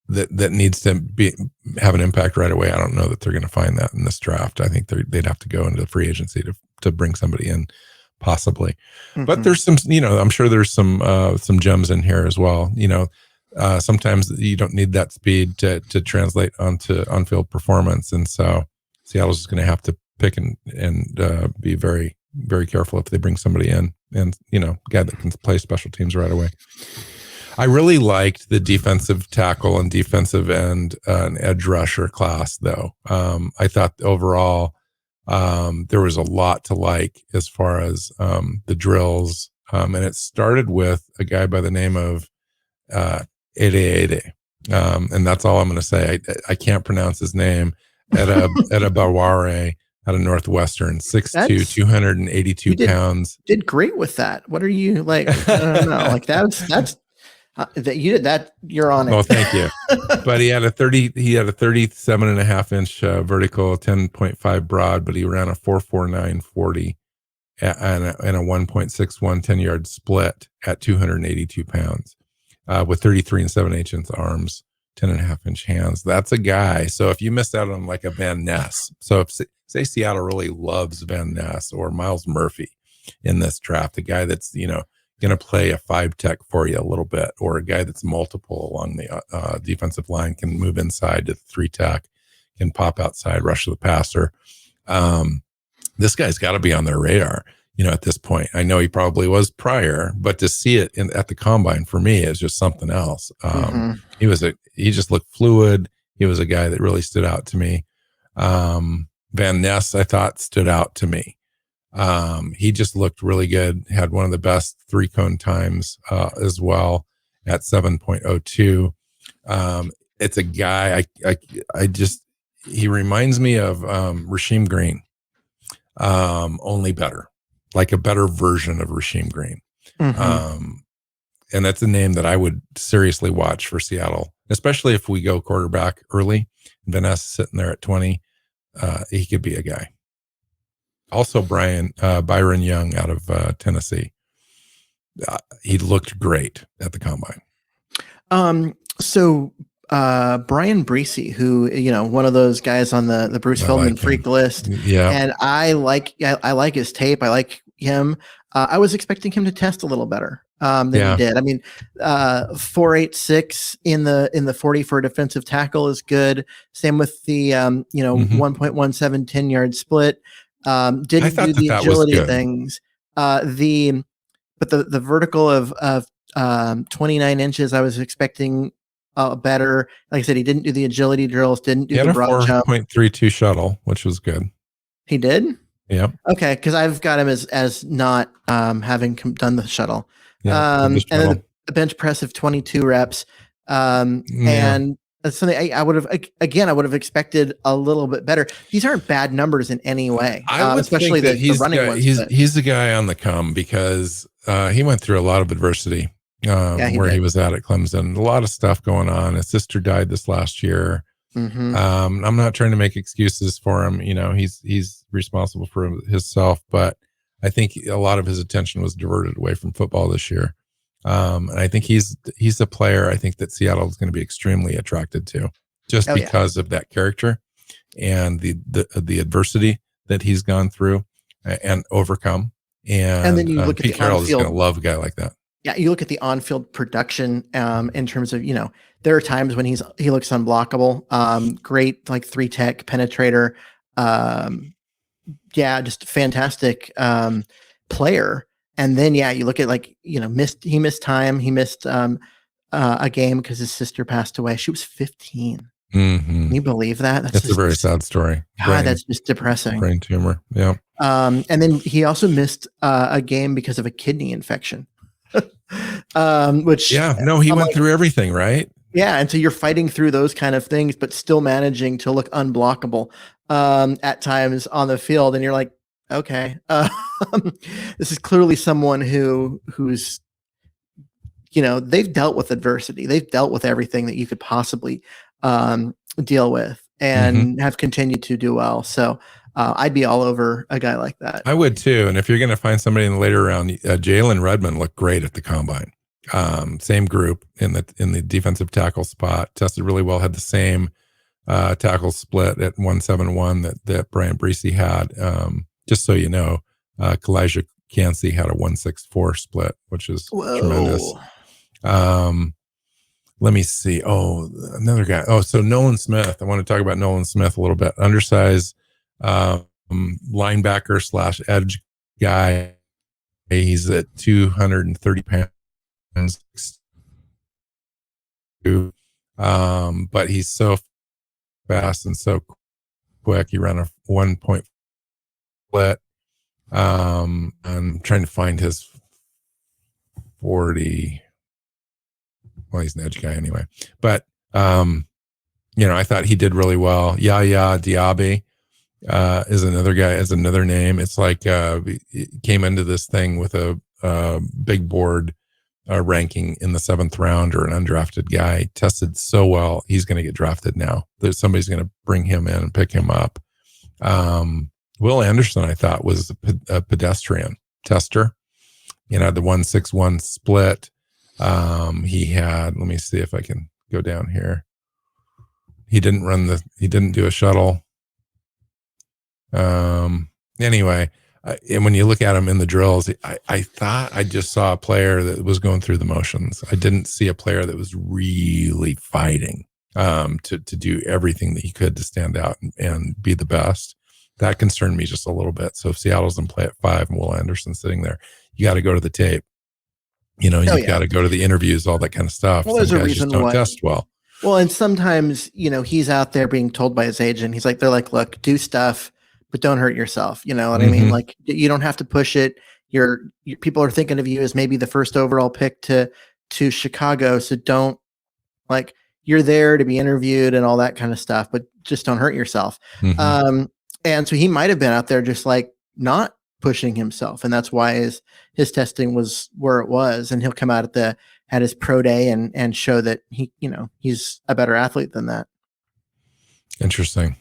that needs to have an impact right away, I don't know that they're going to find that in this draft. I think they'd have to go into free agency to bring somebody in, possibly. But there's some, I'm sure there's some gems in here as well. Sometimes you don't need that speed to translate onto on-field performance, and so Seattle's just going to have to pick and be very, very careful if they bring somebody in, and guy that can play special teams right away. I really liked the defensive tackle and defensive end and edge rusher class, though. I thought overall there was a lot to like as far as the drills, and it started with a guy by the name of Ede, and that's all I'm going to say. I can't pronounce his name. Eda Baware out of Northwestern, 6'2", 282 pounds. Did great with that. What are you like? I don't know. Like that's that you did that. You're on it. Oh, thank you. But he had a 37.5 inch vertical, 10.5 broad, but he ran a 4.49 40, and a 1.61 10-yard split at 282 pounds with 33 and 7/8 arms, 10.5-inch hands. That's a guy. So if you missed out on like a Van Ness, so if say Seattle really loves Van Ness or Miles Murphy in this draft, a guy that's, going to play a 5-tech for you a little bit, or a guy that's multiple along the defensive line, can move inside to the 3-tech, can pop outside, rush the passer. This guy's got to be on their radar, at this point. I know he probably was prior, but to see it at the combine for me is just something else. He just looked fluid. He was a guy that really stood out to me. Van Ness, I thought, stood out to me. He just looked really good. Had one of the best 3-cone times as well at 7.02. It's a guy he reminds me of Rasheem Green, only better, like a better version of Rasheem Green. And that's a name that I would seriously watch for Seattle, especially if we go quarterback early. Vanessa sitting there at 20, he could be a guy. Also, Byron Young out of Tennessee. He looked great at the combine. So Brian Breesy, who, one of those guys on the Bruce Feldman freak list. Yeah. And I like his tape. I like him. I was expecting him to test a little better than he did. I mean, 4.86 in the 40 for a defensive tackle is good. Same with the 1.17 10-yard split. Didn't do the agility things. But the vertical of 29 inches, I was expecting better. Like I said, he didn't do the agility drills, didn't do the broad jump. 4.32 shuttle, which was good. He did? Yeah. Okay, because I've got him as not having done the shuttle. Yeah, and then the bench press of 22 reps. And that's something I would have expected a little bit better. These aren't bad numbers in any way. I would especially think that the running ones. He's the guy on the come because he went through a lot of adversity he was at Clemson. A lot of stuff going on. His sister died this last year. I'm not trying to make excuses for him. He's responsible for himself, but I think a lot of his attention was diverted away from football this year. And I think he's a player I think that Seattle is going to be extremely attracted to, just because of that character and the adversity that he's gone through and overcome. And then you look at Pete Carroll is going to love a guy like that. Yeah, you look at the on-field production in terms of, there are times when he looks unblockable. Great, like 3-tech penetrator. Just fantastic player. And then, you look at he missed time. He missed a game because his sister passed away. She was 15. Can you believe that? That's a very sad story. God, that's just depressing. Brain tumor. Yeah. And then he also missed a game because of a kidney infection. He went through everything, right? Yeah, and so you're fighting through those kind of things, but still managing to look unblockable at times on the field, and you're like, okay, this is clearly someone who's they've dealt with adversity, they've dealt with everything that you could possibly deal with, and have continued to do well. So I'd be all over a guy like that. I would too. And if you're going to find somebody in the later round, Jalen Redmond looked great at the combine. Same group in the defensive tackle spot, tested really well, had the same tackle split at 171 that Brian Breesy had. Just so you know, Kalijah Cansey had a 164 split, which is tremendous. Let me see. Oh, another guy. Oh, so Nolan Smith. I want to talk about Nolan Smith a little bit. Undersized linebacker / edge guy. He's at 230 pounds. But he's so fast and so quick. He ran a 1-point split. I'm trying to find his 40. Well, he's an edge guy anyway. But I thought he did really well. Yaya Diaby is another guy, is another name. It's like he came into this thing with a big board ranking in the 7th round, or an undrafted guy. Tested so well, he's going to get drafted now. Somebody's going to bring him in and pick him up. Will Anderson, I thought, was a pedestrian tester. The 1.61 split. He had, let me see if I can go down here. He didn't do a shuttle. Anyway, and when you look at him in the drills, I thought I just saw a player that was going through the motions. I didn't see a player that was really fighting to do everything that he could to stand out and be the best. That concerned me just a little bit. So if Seattle's in play at 5 and Will Anderson sitting there, you got to go to the tape. You've got to go to the interviews, all that kind of stuff. Well, there's Some a guys reason just don't why. test well. Well, and sometimes, he's out there being told by his agent, they're like, look, do stuff, but don't hurt yourself. You know what I mean? Like, you don't have to push it. Your people are thinking of you as maybe the first overall pick to Chicago. So don't, like, you're there to be interviewed and all that kind of stuff, but just don't hurt yourself. And so he might have been out there just like not pushing himself. And that's why his testing was where it was. And he'll come out at his pro day and show that he's a better athlete than that. Interesting.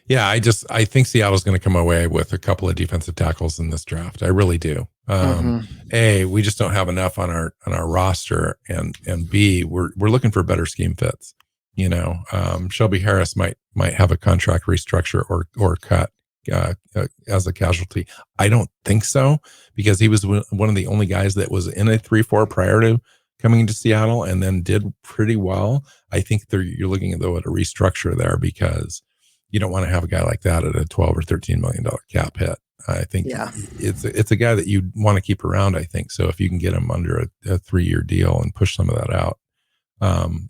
Yeah, I think Seattle's going to come away with a couple of defensive tackles in this draft. I really do. A, we just don't have enough on our roster, and B, we're looking for better scheme fits. Shelby Harris might have a contract restructure or cut as a casualty. I don't think so, because he was one of the only guys that was in a 3-4 prior to coming into Seattle and then did pretty well. I think you're looking at a restructure there, because you don't want to have a guy like that at a $12 or $13 million cap hit. I think it's a guy that you want to keep around, I think. So if you can get him under a 3-year deal and push some of that out,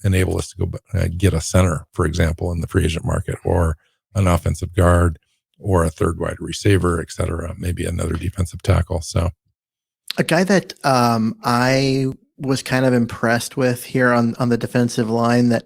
enable us to go get a center, for example, in the free agent market, or an offensive guard, or a third wide receiver, et cetera, maybe another defensive tackle. So a guy that I was kind of impressed with here on the defensive line that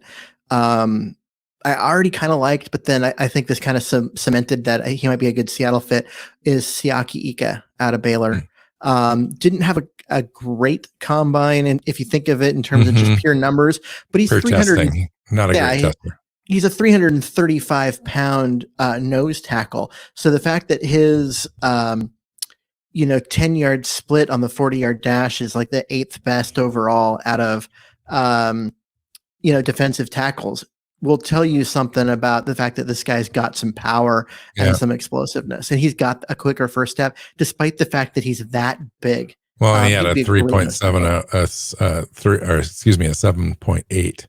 I already kind of liked, but then I think this kind of cemented that he might be a good Seattle fit, is Siaki Ika out of Baylor. Didn't have a great combine, and if you think of it in terms of just pure numbers, but he's 300. Not a great tester. He's a 335-pound nose tackle. So the fact that his 10-yard split on the 40-yard dash is like the 8th best overall out of defensive tackles will tell you something about the fact that this guy's got some power and some explosiveness, and he's got a quicker first step, despite the fact that he's that big. Well, he had a 3.7, a 7.8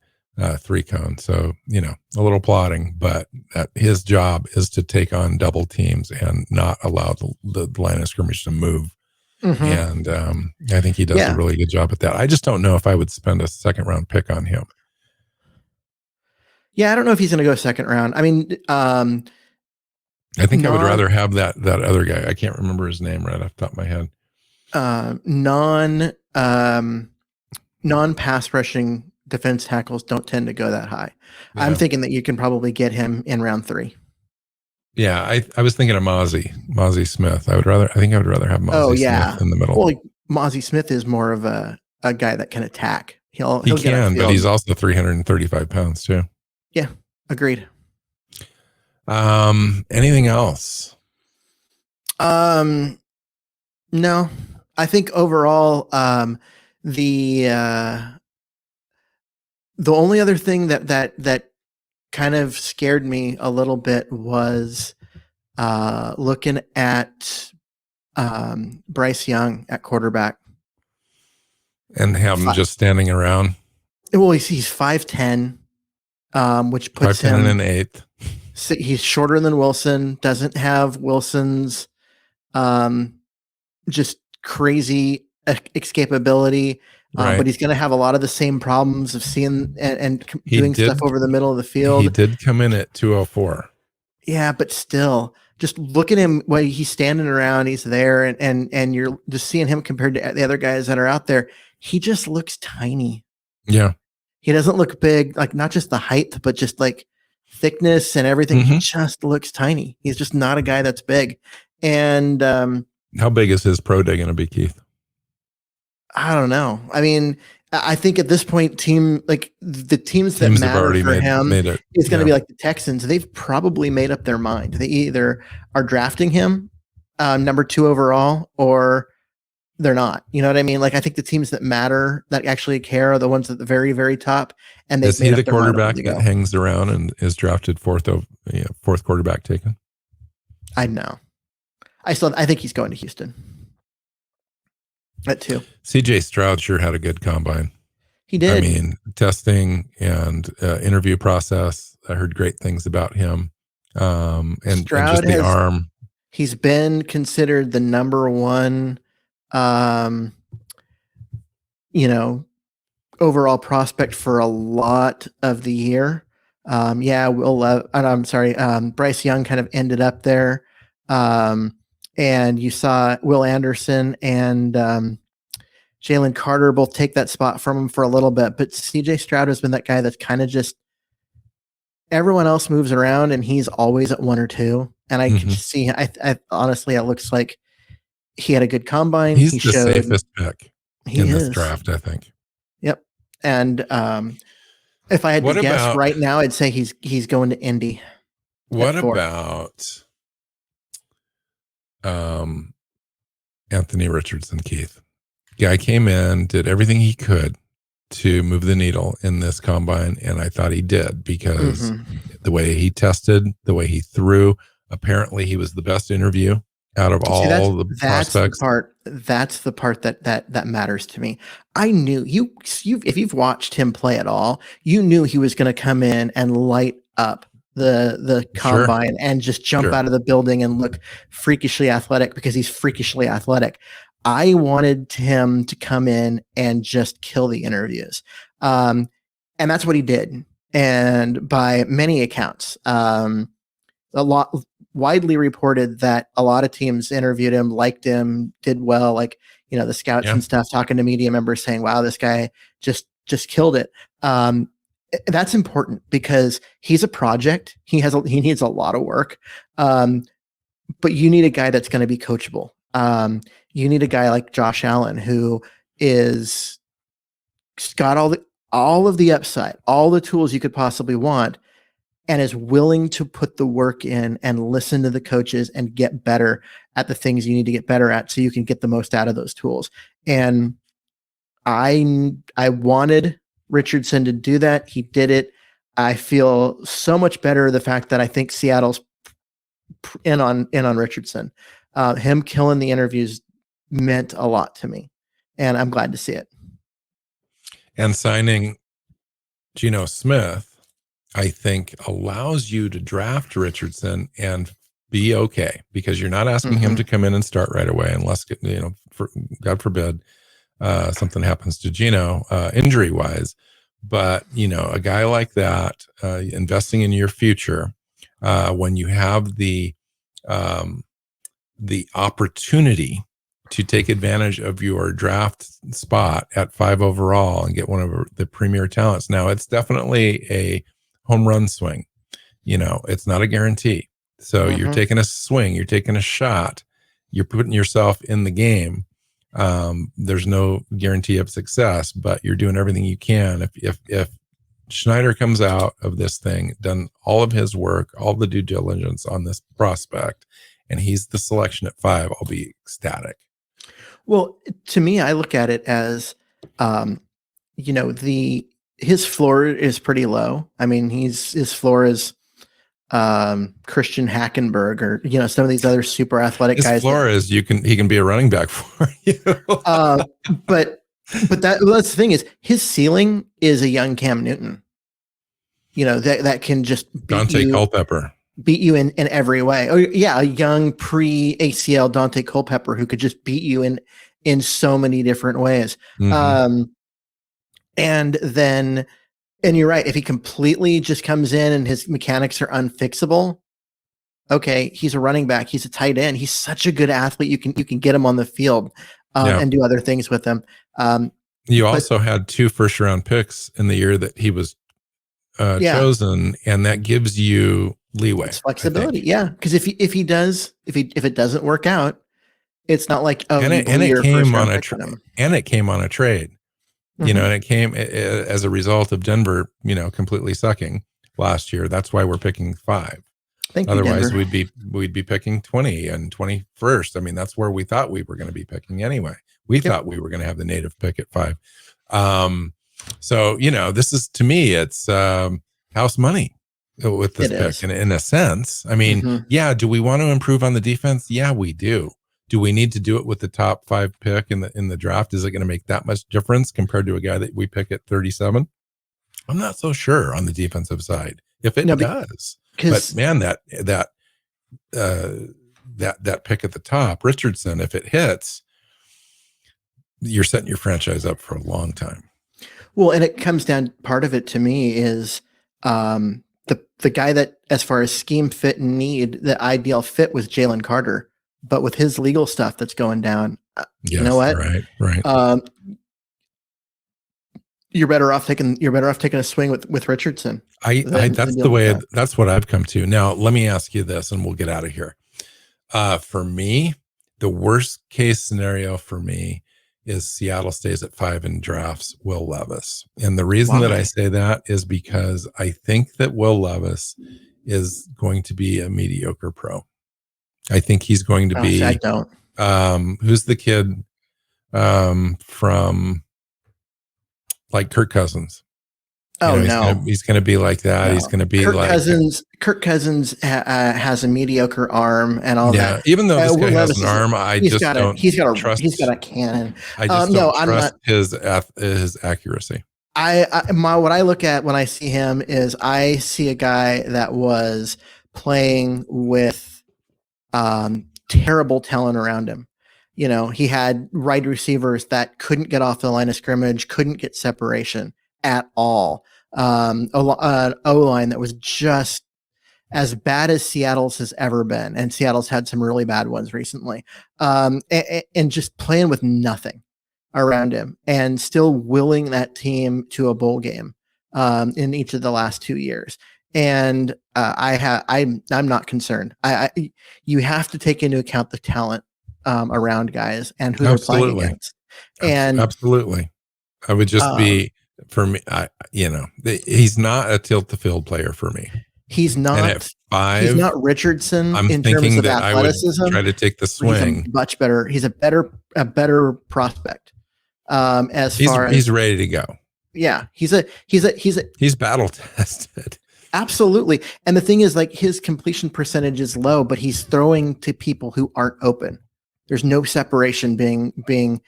3 cone. So, a little plodding, but his job is to take on double teams and not allow the line of scrimmage to move. And I think he does a really good job at that. I just don't know if I would spend a 2nd round pick on him. Yeah, I don't know if he's going to go 2nd round. I mean, I think I would rather have that other guy. I can't remember his name right off the top of my head. Non-pass rushing defense tackles don't tend to go that high. Yeah. I'm thinking that you can probably get him in round 3. Yeah, I was thinking of Mozzie Smith. I think I would rather have Mozzie Smith in the middle. Well, Mozzie Smith is more of a guy that can attack. He'll can, but he's also 335 pounds too. Yeah, agreed. Anything else? No. I think overall, the only other thing that kind of scared me a little bit was looking at Bryce Young at quarterback, and have him just standing around. Well, he's 5'10", which puts 5'10" him in 8th. So he's shorter than Wilson. Doesn't have Wilson's just crazy escapability. But he's going to have a lot of the same problems of seeing and doing stuff over the middle of the field. He did come in at 204. Yeah, but still, just look at him while he's standing around. He's there, and you're just seeing him compared to the other guys that are out there. He just looks tiny. Yeah, he doesn't look big, like not just the height, but just like thickness and everything. He just looks tiny. He's just not a guy that's big. And how big is his pro day going to be, Keith? I don't know. I mean, I think at this point, the teams that Teams have matter already for him made it. is going to be like the Texans. They've probably made up their mind. They either are drafting him number 2 overall, or they're not. You know what I mean? Like, I think the teams that matter, that actually care, are the ones at the very, very top, and they've Is he made the up their mind. quarterback that hangs around and is drafted fourth quarterback taken? I know. I think he's going to Houston at 2. CJ Stroud sure had a good combine. He did. I mean, testing and interview process. I heard great things about him. And just the arm. He's been considered the number 1, overall prospect for a lot of the year. Bryce Young kind of ended up there. And you saw Will Anderson and Jalen Carter both take that spot from him for a little bit. But CJ Stroud has been that guy that's kind of just, everyone else moves around and he's always at 1 or 2. And I can just see, I honestly, it looks like he had a good combine. He's the safest pick in this draft, I think. Yep. And if I had to guess right now, I'd say he's going to Indy. What about Anthony Richardson, Keith? Guy came in, did everything he could to move the needle in this combine, and I thought he did because the way he tested, the way he threw, apparently he was the best interview out of all the prospects. That's the part that matters to me. I knew if you've watched him play at all, you knew he was going to come in and light up the combine and just jump out of the building and look freakishly athletic, because he's freakishly athletic. I wanted him to come in and just kill the interviews. And that's what he did. And by many accounts, widely reported that a lot of teams interviewed him, liked him, did well. Like, the scouts and stuff, talking to media members saying, wow, this guy just killed it. That's important because he's a project. He needs a lot of work. But you need a guy that's going to be coachable. You need a guy like Josh Allen, who is got all of the upside, all the tools you could possibly want, and is willing to put the work in and listen to the coaches and get better at the things you need to get better at, so you can get the most out of those tools. And I wanted Richardson to do that. He did it. I feel so much better the fact that I think Seattle's in on Richardson. Him killing the interviews meant a lot to me, and I'm glad to see it. And signing Geno Smith, I think, allows you to draft Richardson and be okay, because you're not asking him to come in and start right away, unless, God forbid, something happens to Geno injury wise. But, a guy like that, investing in your future, when you have the opportunity to take advantage of your draft spot at 5 overall and get one of the premier talents. Now, it's definitely a home run swing. It's not a guarantee. So you're taking a swing, you're taking a shot, you're putting yourself in the game. There's no guarantee of success, but you're doing everything you can. If Schneider comes out of this thing, done all of his work, all the due diligence on this prospect, and he's the selection at 5, I'll be ecstatic. Well, to me, I look at it as, his floor is pretty low. I mean, his floor is Christian Hackenberg, or some of these other super athletic guys. His floor is he can be a running back for you. But that's the thing, is his ceiling is a young Cam Newton. That can just Dante Culpepper. Beat you in every way. Oh yeah, a young pre-ACL Dante Culpepper who could just beat you in so many different ways. And you're right, if he completely just comes in and his mechanics are unfixable, okay, he's a running back, he's a tight end, he's such a good athlete, you can get him on the field and do other things with him. You also had 2 first-round picks in the year that he was chosen, and that gives you leeway. It's flexibility, because if it doesn't work out, it's not like it came on a trade. you know, and it came as a result of Denver, you know, completely sucking last year. That's why we're picking 5. Thank you, Otherwise, Denver. we'd be picking 20 and 21st. I mean, that's where we thought we were going to be picking anyway. We thought we were going to have the native pick at 5. So, you know, this is, to me, it's house money with this pick. And in a sense, I mean, yeah, do we want to improve on the defense? Yeah, we do. Do we need to do it with the top 5 pick in the draft? Is it going to make that much difference compared to a guy that we pick at 37? I'm not so sure on the defensive side. If it does, but man, that pick at the top, Richardson, if it hits, you're setting your franchise up for a long time. Well, and it comes down, part of it to me is the guy that, as far as scheme fit and need, the ideal fit was Jalen Carter. But with his legal stuff that's going down, you know what? Right. You're better off taking a swing with Richardson. That's what I've come to. Now, let me ask you this, and we'll get out of here. For me, the worst case scenario for me is Seattle stays at 5 and drafts Will Levis. And the reason that I say that is because I think that Will Levis is going to be a mediocre pro. I think he's going to be. I don't. Who's the kid from like Kirk Cousins? Oh, you know, he's going to be like that. No. He's going to be Kirk Cousins has a mediocre arm and all that. Even though this guy has an arm, he's got a cannon. I just don't trust his accuracy. What I look at when I see him is I see a guy that was playing with terrible talent around him. You know, he had wide receivers that couldn't get off the line of scrimmage, couldn't get separation at all. An O-line that was just as bad as Seattle's has ever been. And Seattle's had some really bad ones recently. And just playing with nothing around him and still willing that team to a bowl game in each of the last 2 years. And I'm not concerned. You have to take into account the talent around guys and who they're playing against. And absolutely, I would just be, for me, he's not a tilt the field player for me. He's not. And at 5, he's not Richardson. I'm in thinking terms of that athleticism. I would try to take the swing. He's much better. He's a better prospect. He's ready to go. Yeah, he's battle tested. Absolutely. And the thing is, like, his completion percentage is low, but he's throwing to people who aren't open. There's no separation being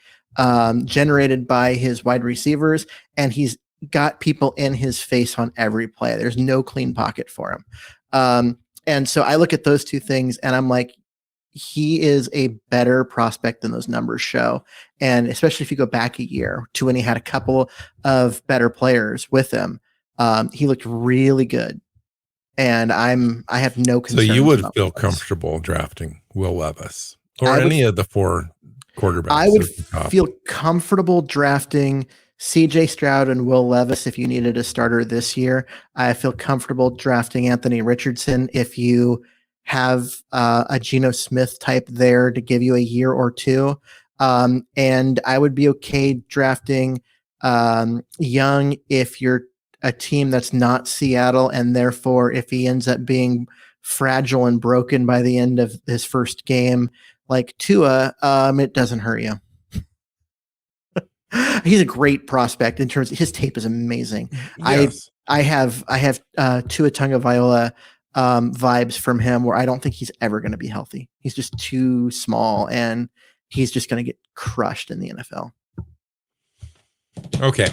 generated by his wide receivers, and he's got people in his face on every play. There's no clean pocket for him. And so I look at those two things and I'm like, he is a better prospect than those numbers show. And especially if you go back a year to when he had a couple of better players with him, he looked really good. And I have no concern. So you would feel comfortable drafting Will Levis or any of the 4 quarterbacks? I would feel comfortable drafting CJ Stroud and Will Levis if you needed a starter this year. I feel comfortable drafting Anthony Richardson if you have a Geno Smith type there to give you a year or 2. And I would be okay drafting Young if you're a team that's not Seattle, and therefore if he ends up being fragile and broken by the end of his first game, like Tua, it doesn't hurt you. He's a great prospect in terms of his tape is amazing. Yes. I have Tua Tagovailoa vibes from him where I don't think he's ever going to be healthy. He's just too small and he's just going to get crushed in the NFL. Okay.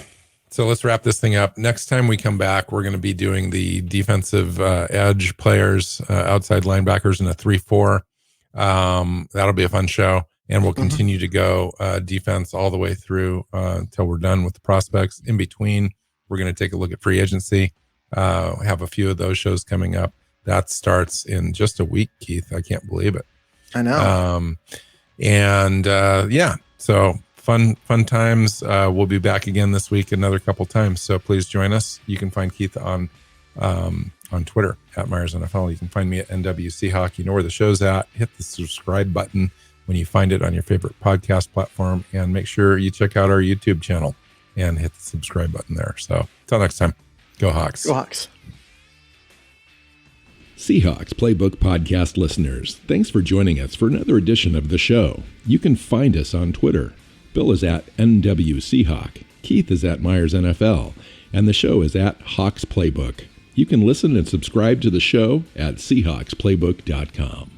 So let's wrap this thing up. Next time we come back, we're going to be doing the defensive edge players, outside linebackers in a 3-4. That'll be a fun show. And we'll continue to go defense all the way through until we're done with the prospects. In between, we're going to take a look at free agency. Have a few of those shows coming up. That starts in just a week, Keith. I can't believe it. I know. Yeah, so fun times. We'll be back again this week another couple times. So please join us. You can find Keith on Twitter at Myers NFL. You can find me at NW Seahawk. You know where the show's at. Hit the subscribe button when you find it on your favorite podcast platform, and make sure you check out our YouTube channel. and hit the subscribe button there. So until next time, go Hawks. Go Hawks. Seahawks Playbook podcast listeners, thanks for joining us for another edition of the show. You can find us on Twitter. Bill is at NWSeahawk, Keith is at Myers NFL, and the show is at Hawks Playbook. You can listen and subscribe to the show at SeahawksPlaybook.com.